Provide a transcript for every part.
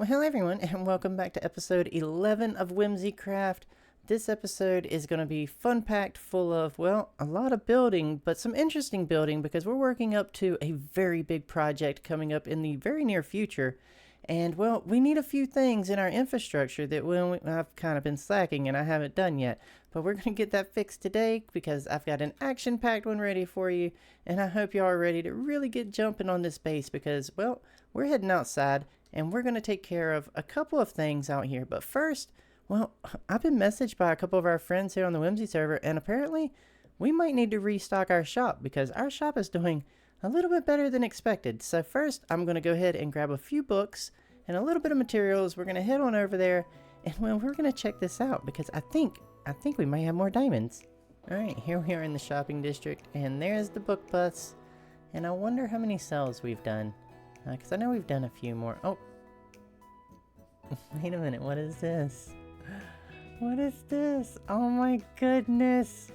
Well, hello everyone, and welcome back to episode 11 of WhimsyCraft. This episode is going to be fun-packed, full of, well, a lot of building, but some interesting building because we're working up to a very big project coming up in the very near future. And, well, we need a few things in our infrastructure that I've kind of been slacking and I haven't done yet. But we're going to get that fixed today because I've got an action-packed one ready for you. And I hope you all are ready to really get jumping on this base because, well, we're heading outside and we're going to take care of a couple of things out here. But first, well, I've been messaged by a couple of our friends here on the Whimsy server, and apparently we might need to restock our shop because our shop is doing a little bit better than expected. So first, I'm going to go ahead and grab a few books and a little bit of materials. We're going to head on over there, and well, we're going to check this out because I think we might have more diamonds. All right, here we are in the shopping district, and there's the book bus. And I wonder how many sales we've done. Because I know we've done a few more. Oh. Wait a minute. What is this? What is this? Oh my goodness.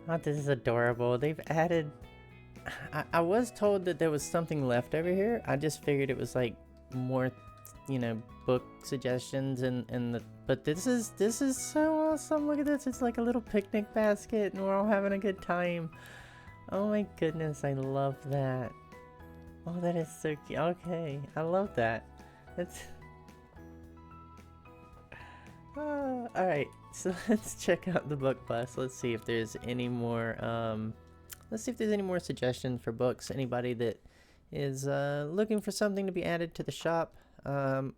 Oh, this is adorable. They've added... I was told that there was something left over here. I just figured it was like more, you know, book suggestions and the... But this is so awesome. Look at this. It's like a little picnic basket and we're all having a good time. Oh my goodness. I love that. Oh, that is so cute. Okay, I love that. It's... Alright, so let's check out the book bus. Let's see if there's any more, suggestions for books. Anybody that is looking for something to be added to the shop. So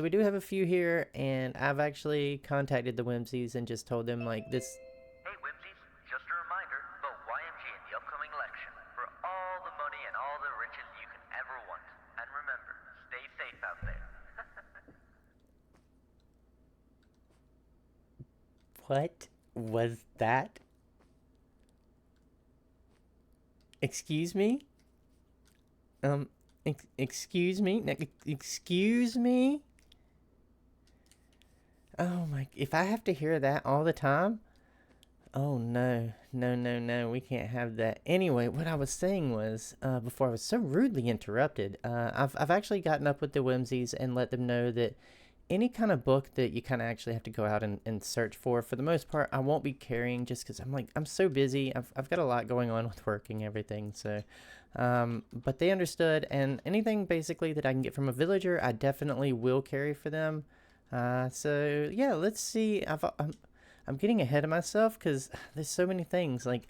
we do have a few here, and I've actually contacted the Whimsies and just told them, like, this... Hey Whimsies, just a reminder about YMG in the upcoming election. For all the money and all the riches you can ever want. And remember, stay safe out there. What was that? Excuse me? Excuse me? Excuse me? Oh my, if I have to hear that all the time? Oh no, no, we can't have that. Anyway, what I was saying was, before I was so rudely interrupted, I've actually gotten up with the Whimsies and let them know that any kind of book that you kind of actually have to go out and search for the most part, I won't be carrying just because I'm so busy. I've got a lot going on with work and everything, so, but they understood, and anything basically that I can get from a villager, I definitely will carry for them. So yeah, let's see. I'm getting ahead of myself because there's so many things like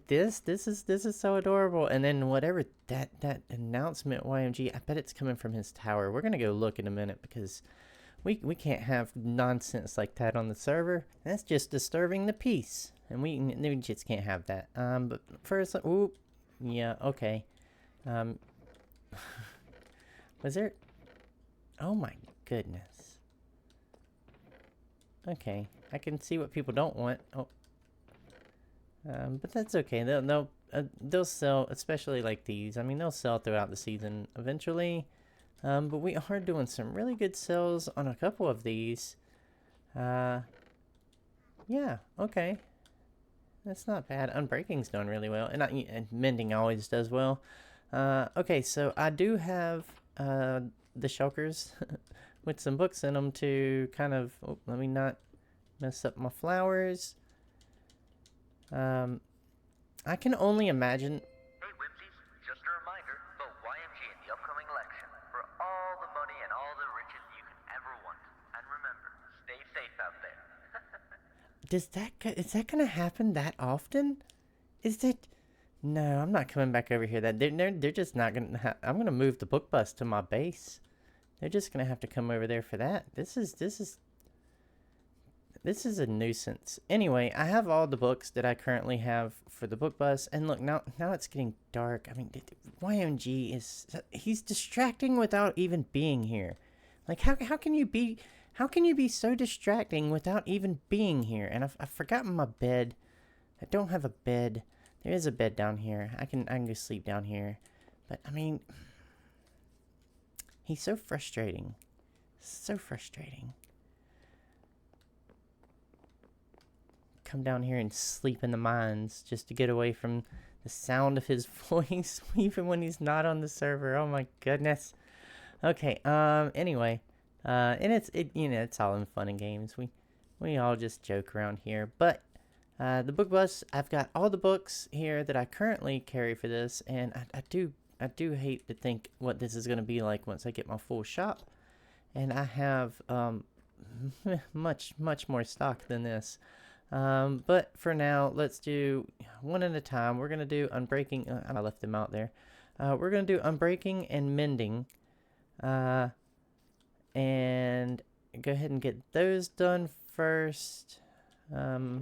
this is so adorable. And then whatever that announcement YMG, I bet it's coming from his tower. We're gonna go look in a minute because we can't have nonsense like that on the server. That's just disturbing the peace, and we just can't have that. But first, ooh, yeah, okay. Was there? Oh my goodness. Okay, I can see what people don't want. Oh, but that's okay. They'll sell, especially like these. I mean, they'll sell throughout the season eventually. But we are doing some really good sales on a couple of these. Yeah, okay, that's not bad. Unbreaking's doing really well, and mending always does well. Okay, so I do have the shulkers with some books in them to kind of, oh, let me not mess up my flowers. I can only imagine. Hey Whimsies, just a reminder about YMG in the upcoming election. For all the money and all the riches you can ever want. And remember, stay safe out there. Is that gonna happen that often? Is that... No, I'm not coming back over here. They're just not gonna. I'm gonna move the book bus to my base. They're just gonna have to come over there for that. This is a nuisance. Anyway, I have all the books that I currently have for the book bus, and look, now it's getting dark. I mean, YMG he's distracting without even being here. Like, how can you be so distracting without even being here? And I've forgotten my bed. I don't have a bed. There is a bed down here. I can go sleep down here. But I mean, he's so frustrating. So frustrating. Come down here and sleep in the mines just to get away from the sound of his voice, even when he's not on the server. Oh my goodness. Okay, anyway, And it's all in fun and games. We all just joke around here. But the book bus, I've got all the books here that I currently carry for this, and I do hate to think what this is going to be like once I get my full shop. And I have much more stock than this. But for now, let's do one at a time. We're going to do unbreaking. I left them out there. We're going to do unbreaking and mending. And go ahead and get those done first. I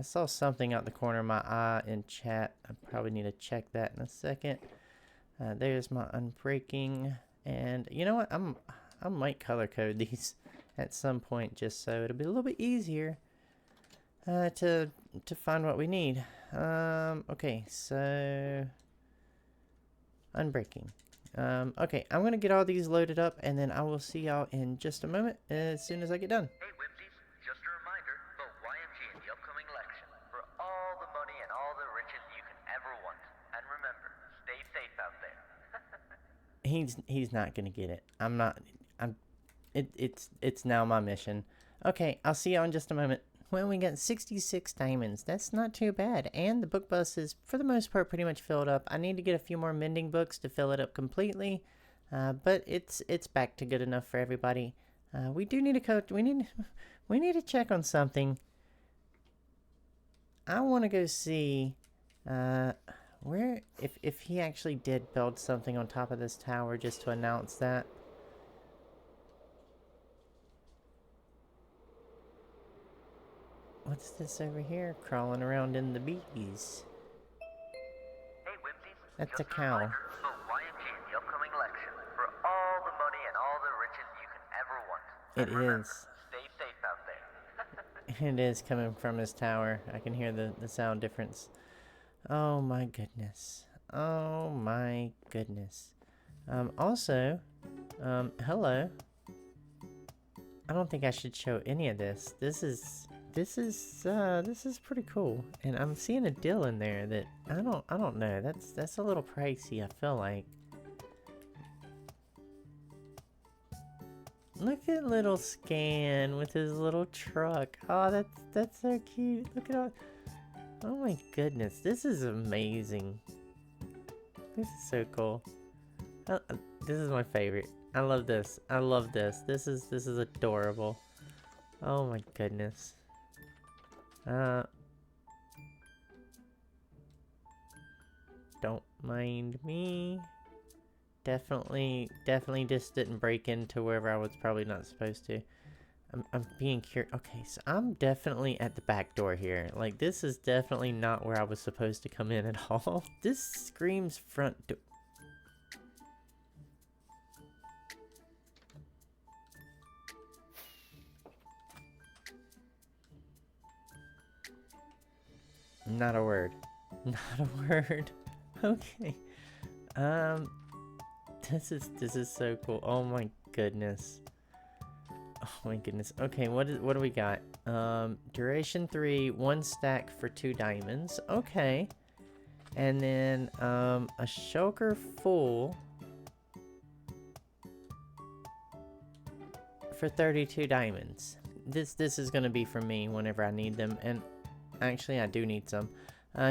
saw something out the corner of my eye in chat. I probably need to check that in a second. There's my unbreaking. And you know what? I might color code these at some point just so it'll be a little bit easier to find what we need. Okay, so unbreaking. Okay, I'm gonna get all these loaded up, and then I will see y'all in just a moment as soon as I get done. Hey Whimsies, just a reminder about YMG in the upcoming election for all the money and all the riches you can ever want. And remember, stay safe out there. He's not gonna get it. It's now my mission. Okay, I'll see y'all in just a moment. Well, we got 66 diamonds. That's not too bad. And the book bus is, for the most part, pretty much filled up. I need to get a few more mending books to fill it up completely. But it's back to good enough for everybody. We do need a coat. We need to check on something. I want to go see where if he actually did build something on top of this tower just to announce that. What's this over here crawling around in the bees? Hey Whimsies, That's just a cow. reminder about YMG in the upcoming election for all the money and all the riches you can ever want. It And remember, is. stay safe out there. It is coming from his tower. I can hear the sound difference. Oh my goodness. Oh my goodness. Also, hello. I don't think I should show any of this. This is pretty cool. And I'm seeing a deal in there that I don't know. That's a little pricey, I feel like. Look at little Scan with his little truck. Oh, that's so cute. Look at all. Oh my goodness, this is amazing. This is so cool. This is my favorite. I love this. I love this. This is adorable. Oh my goodness. Don't mind me. Definitely just didn't break into wherever I was probably not supposed to. I'm being curious. Okay, so I'm definitely at the back door here. Like, this is definitely not where I was supposed to come in at all. This screams front door. Not a word. Not a word. Okay. This is so cool. Oh my goodness. Oh my goodness. Okay, what do we got? Duration 3, 1 stack for 2 diamonds. Okay. And then a shulker full for 32 diamonds. This is gonna be for me whenever I need them, and actually I do need some.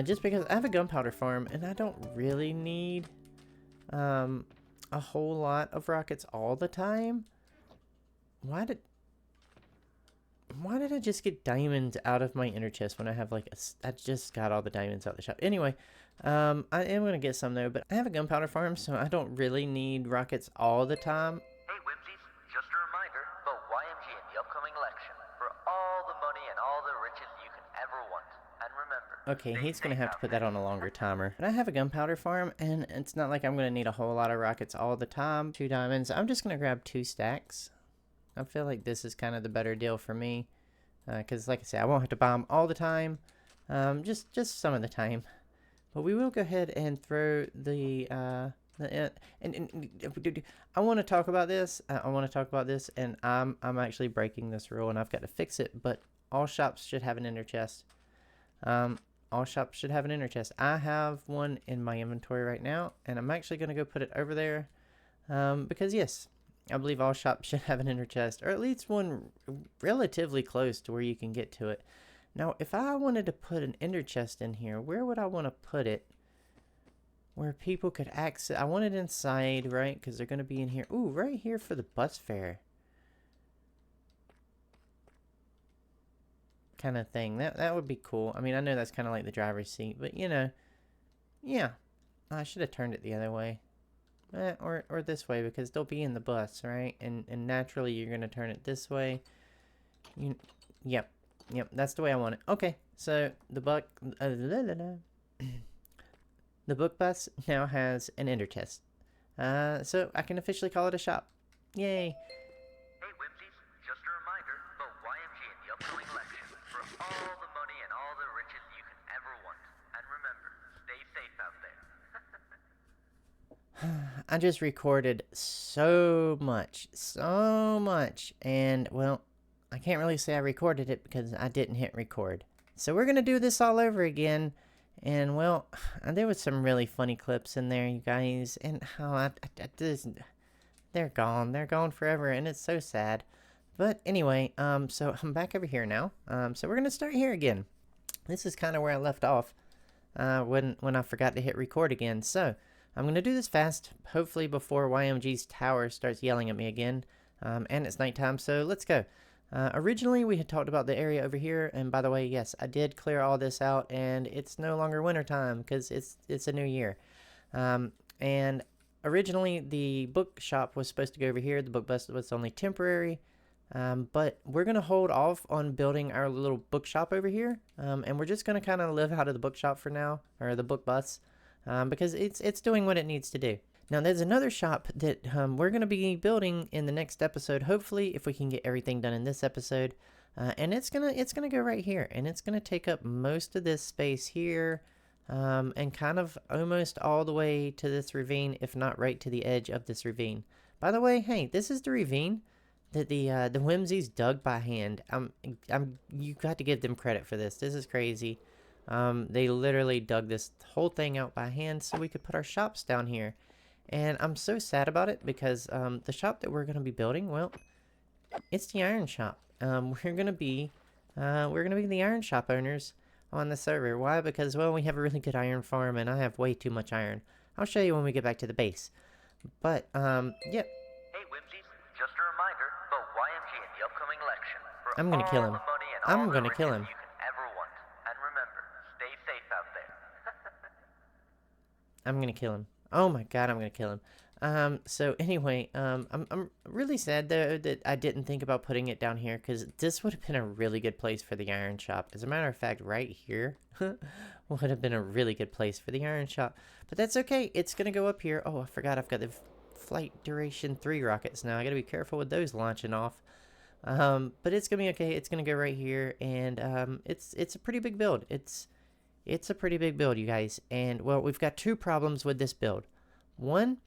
Just because I have a gunpowder farm and I don't really need a whole lot of rockets all the time. Why did I just get diamonds out of my inner chest when I have like I just got all the diamonds out of the shop? Anyway, I am gonna get some though, but I have a gunpowder farm, so I don't really need rockets all the time. Hey Whimsies, just a reminder about YMG in the upcoming election for all the money and all the riches you can ever want. And remember, Okay, stay he's gonna safe have to out put there. that on a longer timer. But I have a gunpowder farm, and it's not like I'm gonna need a whole lot of rockets all the time. 2 diamonds. I'm just gonna grab 2 stacks. I feel like this is kind of the better deal for me, because like I said, I won't have to buy them all the time, just some of the time. But we will go ahead and throw the I want to talk about this. And I'm actually breaking this rule, and I've got to fix it. But all shops should have an inner chest. All shops should have an inner chest. I have one in my inventory right now, and I'm actually going to go put it over there, because yes, I believe all shops should have an ender chest, or at least one relatively close to where you can get to it. Now, if I wanted to put an ender chest in here, where would I want to put it? Where people could access. I want it inside, right? Because they're going to be in here. Ooh, right here for the bus fare. Kind of thing. That would be cool. I mean, I know that's kind of like the driver's seat, but you know, yeah. I should have turned it the other way. Or this way, because they'll be in the bus, right? And naturally you're going to turn it this way. Yep, that's the way I want it. Okay, so the the book bus now has an ender chest. So I can officially call it a shop. Yay. Hey Whimsies, just a reminder about YMG in the upcoming election for all the money and all the riches you can ever want. And remember, stay safe out there. I just recorded so much, and well, I can't really say I recorded it because I didn't hit record. So we're gonna do this all over again, and well, there was some really funny clips in there, you guys, and how they're gone forever, and it's so sad. But anyway, so I'm back over here now. So we're gonna start here again. This is kind of where I left off, when I forgot to hit record again. So I'm going to do this fast, hopefully before YMG's tower starts yelling at me again, and it's nighttime, so let's go. Originally, we had talked about the area over here, and by the way, yes, I did clear all this out, and it's no longer wintertime, because it's a new year. And originally, the bookshop was supposed to go over here. The book bus was only temporary, but we're going to hold off on building our little bookshop over here, and we're just going to kind of live out of the bookshop for now, or the book bus. Because it's doing what it needs to do. Now, there's another shop that we're going to be building in the next episode, hopefully, if we can get everything done in this episode. And it's gonna go right here, and it's gonna take up most of this space here, and kind of almost all the way to this ravine, if not right to the edge of this ravine. By the way, hey, this is the ravine that the Whimsies dug by hand. You got to give them credit for this. This is crazy. They literally dug this whole thing out by hand so we could put our shops down here. And I'm so sad about it because the shop that we're going to be building, well, it's the iron shop. We're going to be the iron shop owners on the server. Why? Because, well, we have a really good iron farm and I have way too much iron. I'll show you when we get back to the base. But, yeah. Hey Whimsies, just a reminder about YMG in the upcoming election for I'm gonna kill him. all the money and I'm all the gonna kill riches him. you can ever want. And remember, stay safe out there. I'm gonna kill him. Oh my god, I'm gonna kill him. So anyway, I'm really sad though that I didn't think about putting it down here, because this would have been a really good place for the iron shop. As a matter of fact, right here would have been a really good place for the iron shop. But that's okay, it's gonna go up here. Oh, I forgot I've got the flight duration 3 rockets now. I gotta be careful with those launching off. But it's gonna be okay. It's gonna go right here, and it's a pretty big build. It's a pretty big build, you guys. And well, we've got 2 problems with this build. One,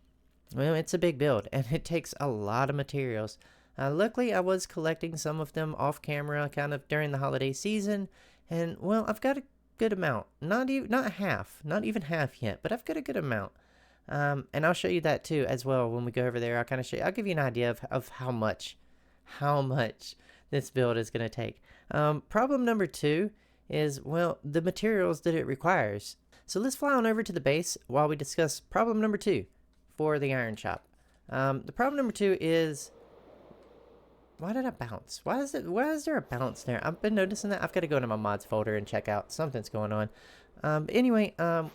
well, it's a big build, and it takes a lot of materials. Luckily, I was collecting some of them off camera, kind of during the holiday season, and well, I've got a good amount. Not even half yet, but I've got a good amount. And I'll show you that too as well when we go over there. I'll kind of show you. I'll give you an idea of how much this build is going to take. Problem number 2 is, well, the materials that it requires. So let's fly on over to the base while we discuss problem number 2 for the iron shop. The problem number 2 is, why did I bounce? Why is there a bounce there? I've been noticing that. I've got to go into my mods folder and check out. Something's going on. Anyway, what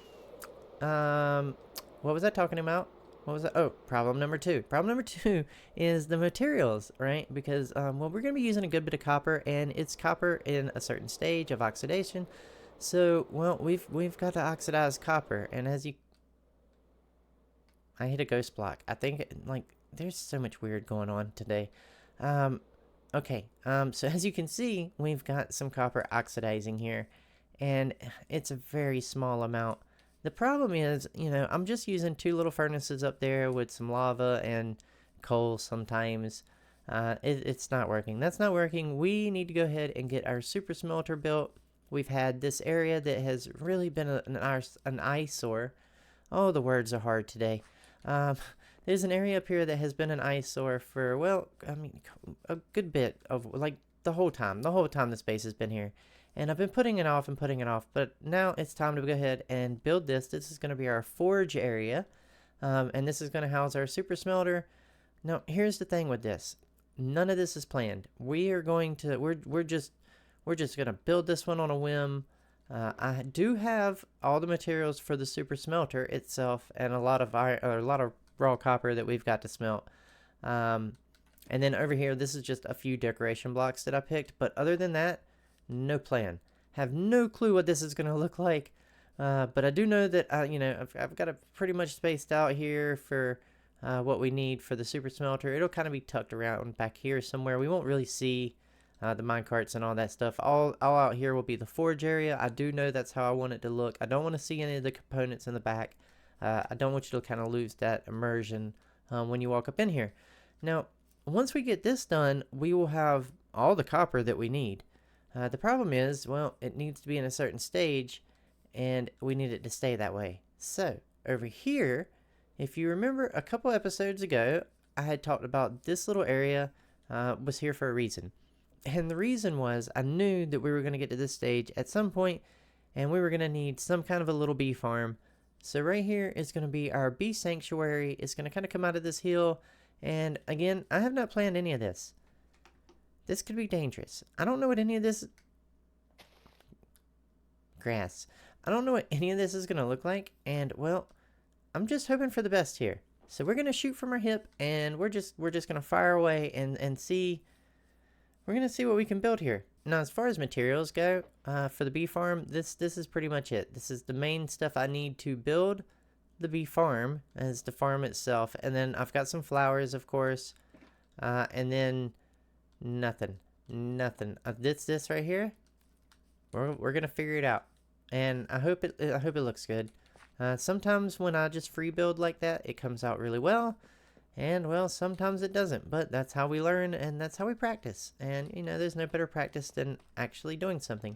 was I talking about? What was that? Oh, problem number 2. Problem number 2 is the materials, right? Because, well, we're going to be using a good bit of copper, and it's copper in a certain stage of oxidation. So, well, we've got to oxidize copper, and as you... I hit a ghost block. I think, like, there's so much weird going on today. Okay, so as you can see, we've got some copper oxidizing here, and it's a very small amount. The problem is, you know, I'm just using 2 little furnaces up there with some lava and coal sometimes. It's not working. That's not working. We need to go ahead and get our super smelter built. We've had this area that has really been an eyesore. Oh, the words are hard today. there's an area up here that has been an eyesore for, well, I mean, a good bit of, like, the whole time the space has been here. And I've been putting it off and putting it off, but now it's time to go ahead and build this. This is going to be our forge area, and this is going to house our super smelter. Now, here's the thing with this. None of this is planned. We're just going to build this one on a whim. I do have all the materials for the super smelter itself, and a lot of raw copper that we've got to smelt. And then over here, this is just a few decoration blocks that I picked. But other than that, no plan. Have no clue what this is going to look like. But I do know that I've got it pretty much spaced out here for what we need for the super smelter. It'll kind of be tucked around back here somewhere. We won't really see the minecarts and all that stuff. All out here will be the forge area. I do know that's how I want it to look. I don't want to see any of the components in the back. I don't want you to kind of lose that immersion when you walk up in here. Now, once we get this done, we will have all the copper that we need. The problem is, well, it needs to be in a certain stage, and we need it to stay that way. So, over here, if you remember a couple episodes ago, I had talked about this little area was here for a reason. And the reason was I knew that we were going to get to this stage at some point, and we were going to need some kind of a little bee farm. So right here is going to be our bee sanctuary. It's going to kind of come out of this hill. And again, I have not planned any of this. This could be dangerous. I don't know what any of this... Grass. I don't know what any of this is going to look like. And, well, I'm just hoping for the best here. So we're going to shoot from our hip, and we're just going to fire away and see... We're going to see what we can build here. Now, as far as materials go, for the bee farm, this is pretty much it. This is the main stuff I need to build the bee farm, as the farm itself. And then I've got some flowers, of course. And then nothing. This right here, we're going to figure it out. And I hope it looks good. Sometimes when I just free build like that, it comes out really well. And, well, sometimes it doesn't, but that's how we learn, and that's how we practice. And, there's no better practice than actually doing something.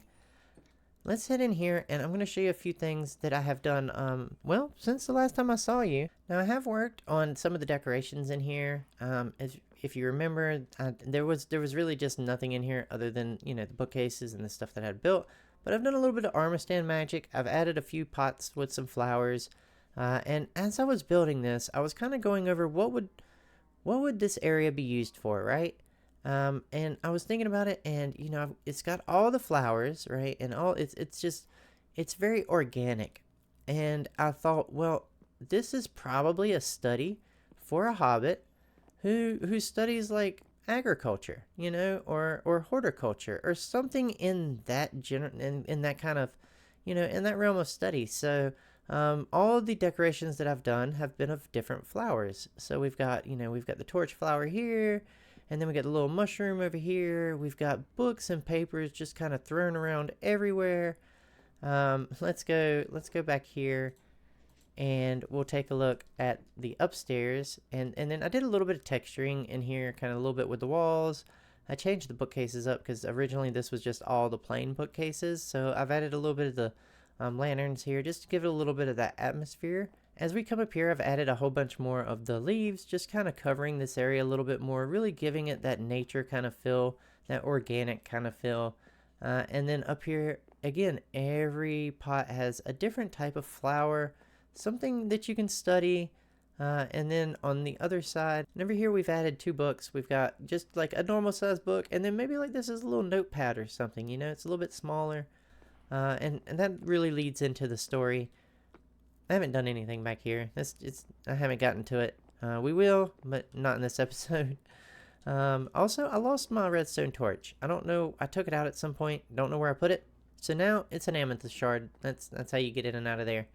Let's head in here, and I'm going to show you a few things that I have done, well, since the last time I saw you. Now, I have worked on some of the decorations in here. If you remember, there was really just nothing in here other than, the bookcases and the stuff that I had built. But I've done a little bit of armor stand magic. I've added a few pots with some flowers. And as I was building this, I was kind of going over what would this area be used for, right? And I was thinking about it, and it's got all the flowers, right? And it's very organic. And I thought, well, this is probably a study for a hobbit who studies like agriculture, or horticulture or something in that in that kind of, in that realm of study. So all of the decorations that I've done have been of different flowers. So we've got the torch flower here, and then we got the little mushroom over here. We've got books and papers just kind of thrown around everywhere. Let's go back here, and we'll take a look at the upstairs. And then I did a little bit of texturing in here, kind of a little bit with the walls. I changed the bookcases up because originally this was just all the plain bookcases. So I've added a little bit of the lanterns here just to give it a little bit of that atmosphere. As we come up here, I've added a whole bunch more of the leaves, just kind of covering this area a little bit more, really giving it that nature kind of feel, that organic kind of feel. And then up here, again, every pot has a different type of flower, something that you can study. And then on the other side, and over here, we've added 2 books. We've got just like a normal size book, and then maybe like this is a little notepad or something, it's a little bit smaller. And that really leads into the story. I haven't done anything back here. I haven't gotten to it. We will, but not in this episode. Also, I lost my redstone torch. I don't know. I took it out at some point. Don't know where I put it. So now it's an amethyst shard. That's how you get in and out of there.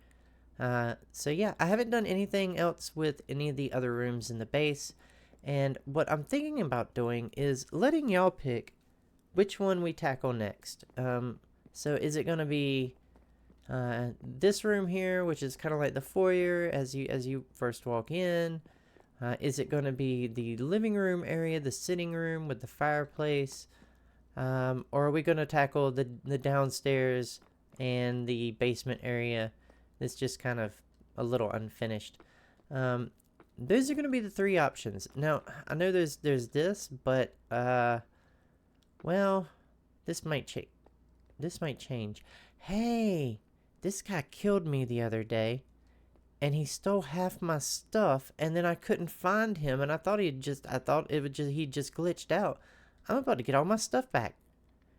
So yeah, I haven't done anything else with any of the other rooms in the base. And what I'm thinking about doing is letting y'all pick which one we tackle next. So is it going to be this room here, which is kind of like the foyer as you first walk in? Is it going to be the living room area, the sitting room with the fireplace? Or are we going to tackle the downstairs and the basement area that's just kind of a little unfinished? those are gonna be the three options. Now, I know there's this, but well, this might change. This might change. Hey, this guy killed me the other day, and he stole half my stuff, and then I couldn't find him, and I thought he just glitched out. I'm about to get all my stuff back,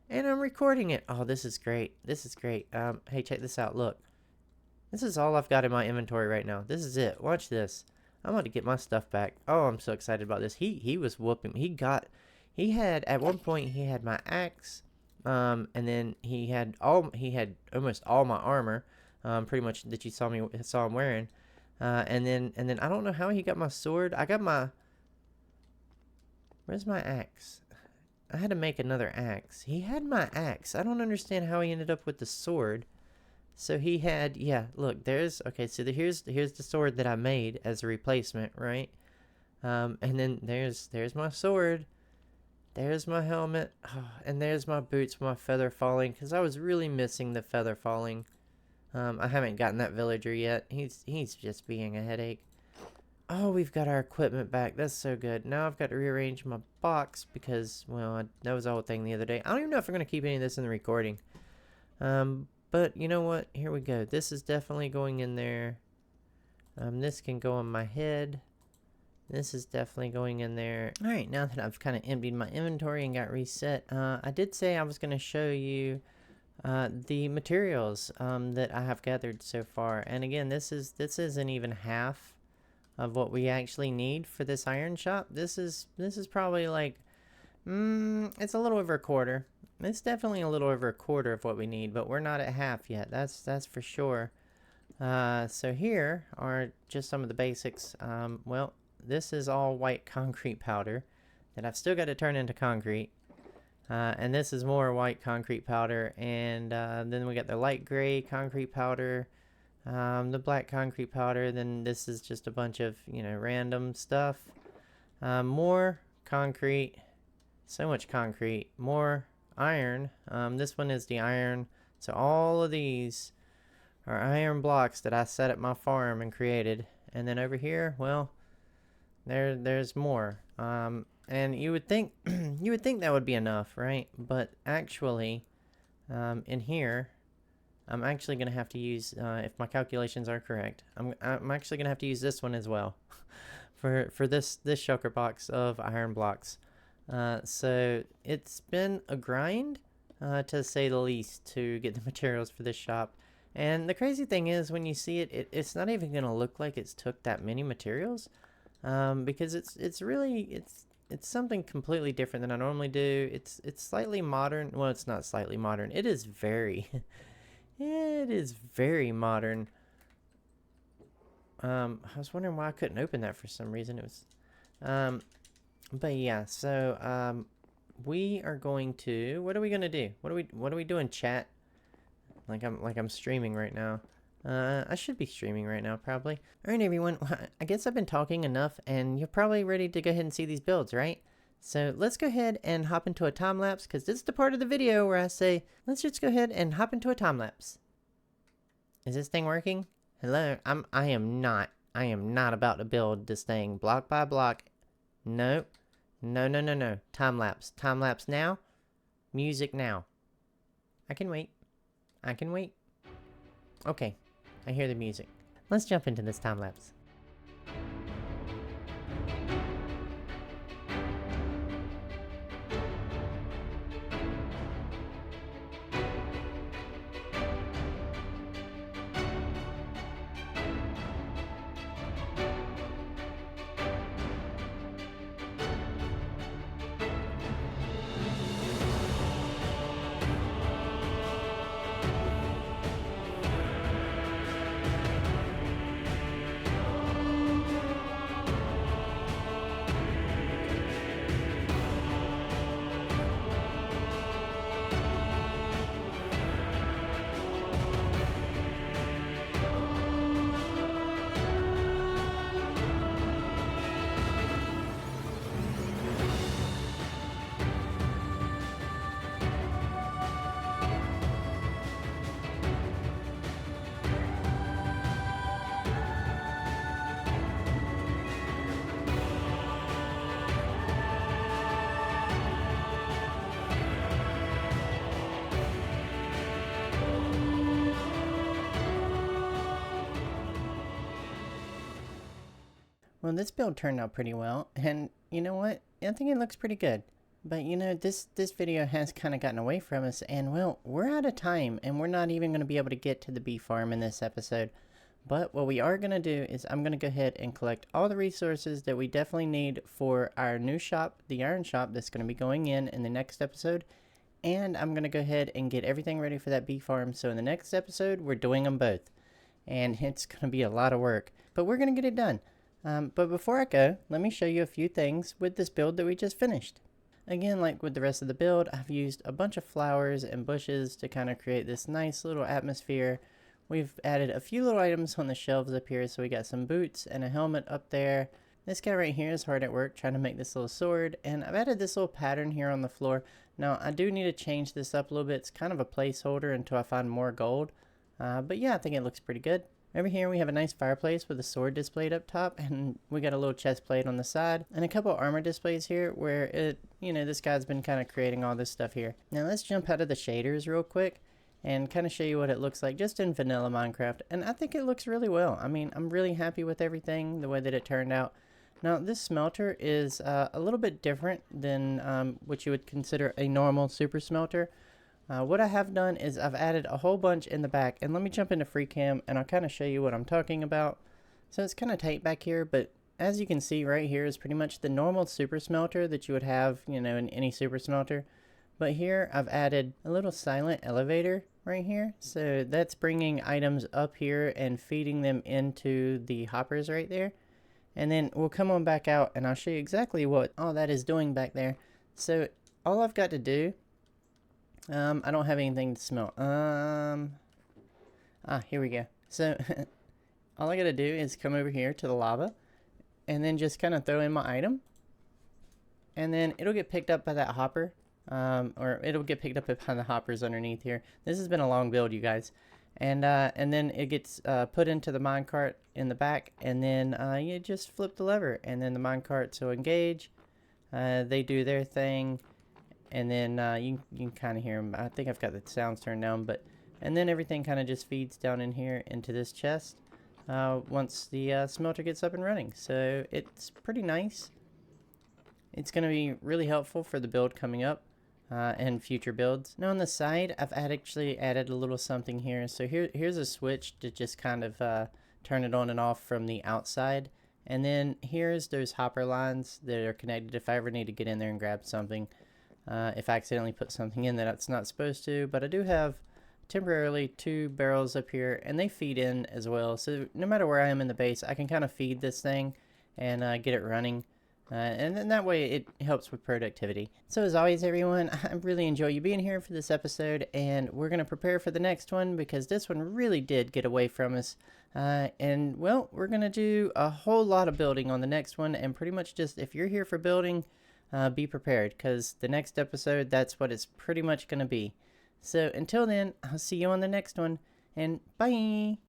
and I'm recording it. Oh, this is great. This is great. Hey, check this out. Look, this is all I've got in my inventory right now. This is it. Watch this. I'm about to get my stuff back. Oh, I'm so excited about this. He was whooping. He had at one point he had my axe, and then he had almost all my armor, pretty much that you saw him wearing, and then I don't know how he got my sword. Where's my axe? I had to make another axe. He had my axe. I don't understand how he ended up with the sword. So he had, yeah, look, okay, so here's the sword that I made as a replacement, right? And then there's my sword. There's my helmet. Oh, and there's my boots with my feather falling, because I was really missing the feather falling. I haven't gotten that villager yet. He's just being a headache. Oh, we've got our equipment back. That's so good. Now I've got to rearrange my box because, well, that was the whole thing the other day. I don't even know if we're going to keep any of this in the recording. But you know what? Here we go. This is definitely going in there. This can go on my head. This is definitely going in there. All right, now that I've kind of emptied my inventory and got reset, I did say I was going to show you the materials that I have gathered so far. And again, this isn't even half of what we actually need for this iron shop. This is probably like, it's a little over a quarter. It's definitely a little over a quarter of what we need, but we're not at half yet. That's for sure. So here are just some of the basics. Well, this is all white concrete powder that I've still got to turn into concrete. And this is more white concrete powder. And then we got the light gray concrete powder, the black concrete powder. Then this is just a bunch of, random stuff. More concrete. So much concrete. More iron. This one is the iron. So all of these are iron blocks that I set at my farm and created. And then over here, well, there's more. And you would think that would be enough, right? But actually, in here, I'm actually gonna have to use, if my calculations are correct, I'm actually gonna have to use this one as well, for this shulker box of iron blocks. So it's been a grind, to say the least, to get the materials for this shop. And the crazy thing is, when you see it, it's not even gonna look like it's took that many materials, because it's really something completely different than I normally do. It's slightly modern. Well, it's not slightly modern. It is very, it is very modern. I was wondering why I couldn't open that for some reason. It was, but yeah. So we are going to. What are we gonna do? What are we doing, chat? Like I'm streaming right now. I should be streaming right now, probably. Alright, everyone. I guess I've been talking enough, and you're probably ready to go ahead and see these builds, right? So let's go ahead and hop into a time lapse, because this is the part of the video where I say, let's just go ahead and hop into a time lapse. Is this thing working? Hello? I am not about to build this thing block by block. No. No. Time lapse. Time lapse now. Music now. I can wait. Okay. I hear the music. Let's jump into this time lapse. Well, this build turned out pretty well, and you know what? I think it looks pretty good. But you know, this video has kind of gotten away from us, and well, we're out of time, and we're not even going to be able to get to the bee farm in this episode. But what we are going to do is I'm going to go ahead and collect all the resources that we definitely need for our new shop, the iron shop, that's going to be going in the next episode. And I'm going to go ahead and get everything ready for that bee farm. So in the next episode, we're doing them both. And it's going to be a lot of work, but we're going to get it done. But before I go, let me show you a few things with this build that we just finished. Again, like with the rest of the build, I've used a bunch of flowers and bushes to kind of create this nice little atmosphere. We've added a few little items on the shelves up here, so we got some boots and a helmet up there. This guy right here is hard at work trying to make this little sword, and I've added this little pattern here on the floor. Now, I do need to change this up a little bit. It's kind of a placeholder until I find more gold. But yeah, I think it looks pretty good. Over here we have a nice fireplace with a sword displayed up top, and we got a little chest plate on the side, and a couple armor displays here where this guy's been kind of creating all this stuff here. Now let's jump out of the shaders real quick and kind of show you what it looks like just in vanilla Minecraft, and I think it looks really well. I mean, I'm really happy with everything, the way that it turned out. Now this smelter is a little bit different than what you would consider a normal super smelter. What I have done is I've added a whole bunch in the back, and let me jump into free cam and I'll kind of show you what I'm talking about. So it's kind of tight back here, but as you can see right here is pretty much the normal super smelter that you would have, in any super smelter. But here I've added a little silent elevator right here. So that's bringing items up here and feeding them into the hoppers right there. And then we'll come on back out and I'll show you exactly what all that is doing back there. So all I've got to do, I don't have anything to smelt. Here we go. So all I gotta do is come over here to the lava and then just kind of throw in my item, and then it'll get picked up by that hopper, or it'll get picked up by the hoppers underneath here. This has been a long build, you guys. And then it gets put into the minecart in the back, and then you just flip the lever, and then the minecarts will engage. They do their thing. And then you can kind of hear them. I think I've got the sounds turned down, and then everything kind of just feeds down in here into this chest once the smelter gets up and running. So it's pretty nice. It's going to be really helpful for the build coming up and future builds. Now on the side, I've actually added a little something here. So here's a switch to just kind of turn it on and off from the outside. And then here's those hopper lines that are connected if I ever need to get in there and grab something. If I accidentally put something in that it's not supposed to. But I do have temporarily 2 barrels up here, and they feed in as well. So no matter where I am in the base, I can kind of feed this thing and get it running. And then that way it helps with productivity. So as always, everyone, I really enjoy you being here for this episode, and we're going to prepare for the next one because this one really did get away from us. And well, we're going to do a whole lot of building on the next one, and pretty much just if you're here for building, be prepared, because the next episode, that's what it's pretty much going to be. So until then, I'll see you on the next one, and bye!